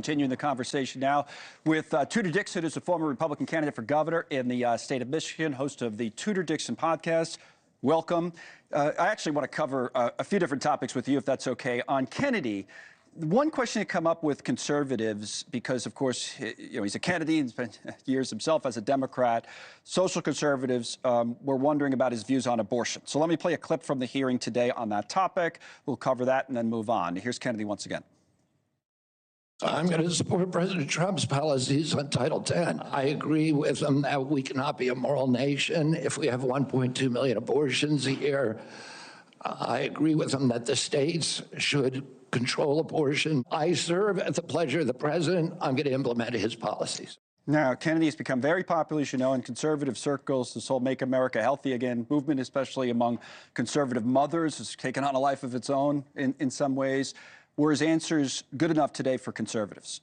Continuing the conversation now with Tudor Dixon, who's a former Republican candidate for governor in the state of Michigan, host of the Tudor Dixon podcast. Welcome. I actually want to cover a few different topics with you, if that's okay. On Kennedy, one question that come up with conservatives, because, of course, he's a Kennedy and spent years himself as a Democrat. Social conservatives were wondering about his views on abortion. So let me play a clip from the hearing today on that topic. We'll cover that and then move on. Here's Kennedy once again. I'm going to support President Trump's policies on Title X. I agree with him that we cannot be a moral nation if we have 1.2 million abortions a year. I agree with him that the states should control abortion. I serve at the pleasure of the president. I'm going to implement his policies. Now, Kennedy has become very popular, as you know, in conservative circles. This whole Make America Healthy Again movement, especially among conservative mothers, has taken on a life of its own in some ways. Were his answers good enough today for conservatives?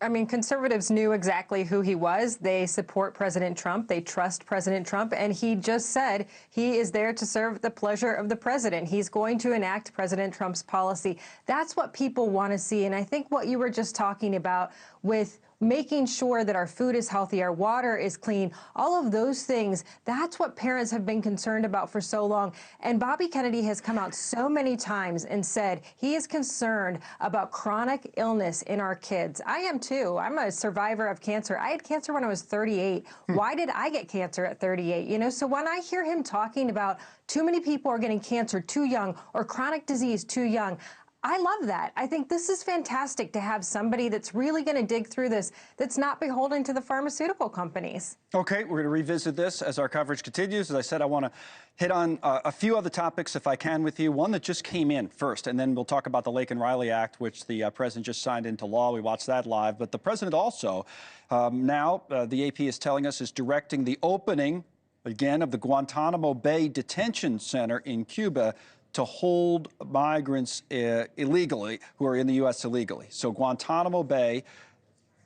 I mean, conservatives knew exactly who he was. They support President Trump. They trust President Trump. And he just said he is there to serve the pleasure of the president. He's going to enact President Trump's policy. That's what people want to see. And I think what you were just talking about with making sure that our food is healthy, our water is clean, all of those things, that's what parents have been concerned about for so long. And Bobby Kennedy has come out so many times and said he is concerned about chronic illness in our kids. I am too. I'm a survivor of cancer. I had cancer when I was 38. Why did I get cancer at 38? You know, so when I hear him talking about too many people are getting cancer too young or chronic disease too young, I love that. I think this is fantastic to have somebody that's really going to dig through this, that's not beholden to the pharmaceutical companies. Okay, we're going to revisit this as our coverage continues. As I said, I want to hit on a few other topics, if I can, with you. One that just came in first, and then we'll talk about the Laken Riley Act, which the president just signed into law. We watched that live. But the president also, now, the AP is telling us, is directing the opening, again, of the Guantanamo Bay detention center in Cuba to hold migrants illegally, who are in the U.S. illegally. So Guantanamo Bay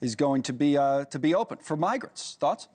is going to be open for migrants. Thoughts?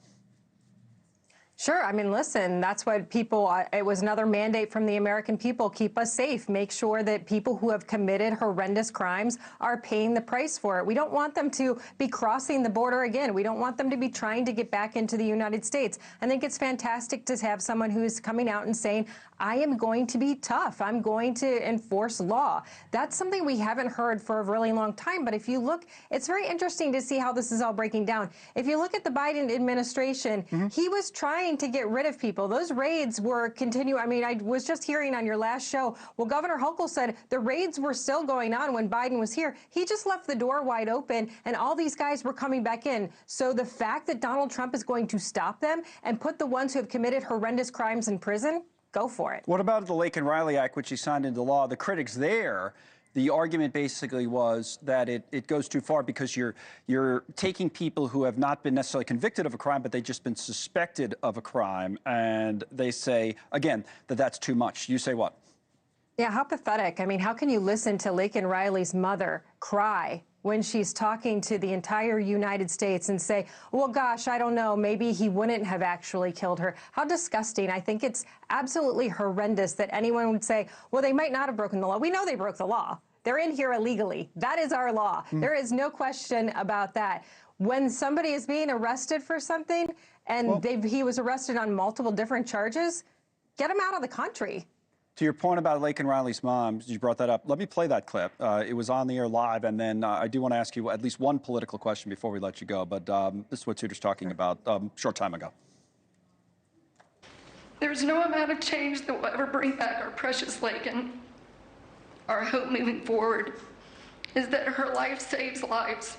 Sure. I mean, listen, that's what people, it was another mandate from the American people. Keep us safe. Make sure that people who have committed horrendous crimes are paying the price for it. We don't want them to be crossing the border again. We don't want them to be trying to get back into the United States. I think it's fantastic to have someone who's coming out and saying, I am going to be tough. I'm going to enforce law. That's something we haven't heard for a really long time. But if you look, it's very interesting to see how this is all breaking down. If you look at the Biden administration, he was trying to get rid of people. Those raids were continuing. I mean, I was just hearing on your last show, well, Governor Hochul said the raids were still going on when Biden was here. He just left the door wide open and all these guys were coming back in. So the fact that Donald Trump is going to stop them and put the ones who have committed horrendous crimes in prison, go for it. What about the Laken Riley Act, which he signed into law? The critics there, the argument basically was that it goes too far because you're taking people who have not been necessarily convicted of a crime, but they've just been suspected of a crime. And they say, again, that that's too much. You say what? Yeah, how pathetic. I mean, how can you listen to Laken Riley's mother cry when she's talking to the entire United States and say, well, gosh, I don't know, maybe he wouldn't have actually killed her. How disgusting. I think it's absolutely horrendous that anyone would say, well, they might not have broken the law. We know they broke the law. They're in here illegally. That is our law. There is no question about that. When somebody is being arrested for something and he was arrested on multiple different charges, get him out of the country. To your point about Laken Riley's mom, you brought that up. Let me play that clip. It was on the air live, and then I do want to ask you at least one political question before we let you go, but this is what Tudor's talking about a short time ago. There's no amount of change that will ever bring back our precious Laken. Our hope moving forward is that her life saves lives.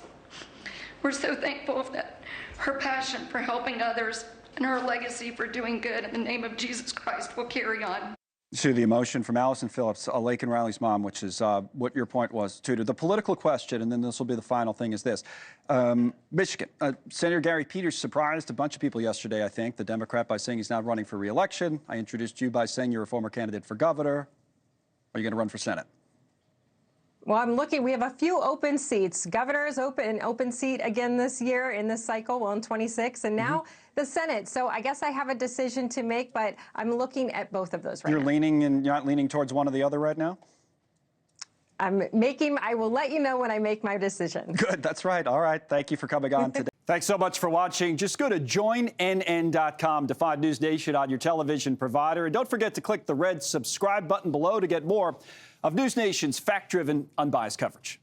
We're so thankful that her passion for helping others and her legacy for doing good in the name of Jesus Christ will carry on. To the emotion from Allison Phillips, Laken Riley's mom, which is what your point was, Tudor. The political question, and then this will be the final thing, is this. Michigan, Senator Gary Peters surprised a bunch of people yesterday, I think, the Democrat, by saying he's not running for re-election. I introduced you by saying you're a former candidate for governor. Are you going to run for Senate? Well, I'm looking. We have a few open seats. Governor is open seat again this year in this cycle, well, in 26, and now the Senate. So I guess I have a decision to make, but I'm looking at both of those right now. You're not leaning towards one or the other right now? I will let you know when I make my decision. Good, that's right. All right, thank you for coming on today. Thanks so much for watching. Just go to joinnn.com to find News Nation on your television provider. And don't forget to click the red subscribe button below to get more of News Nation's fact-driven, unbiased coverage.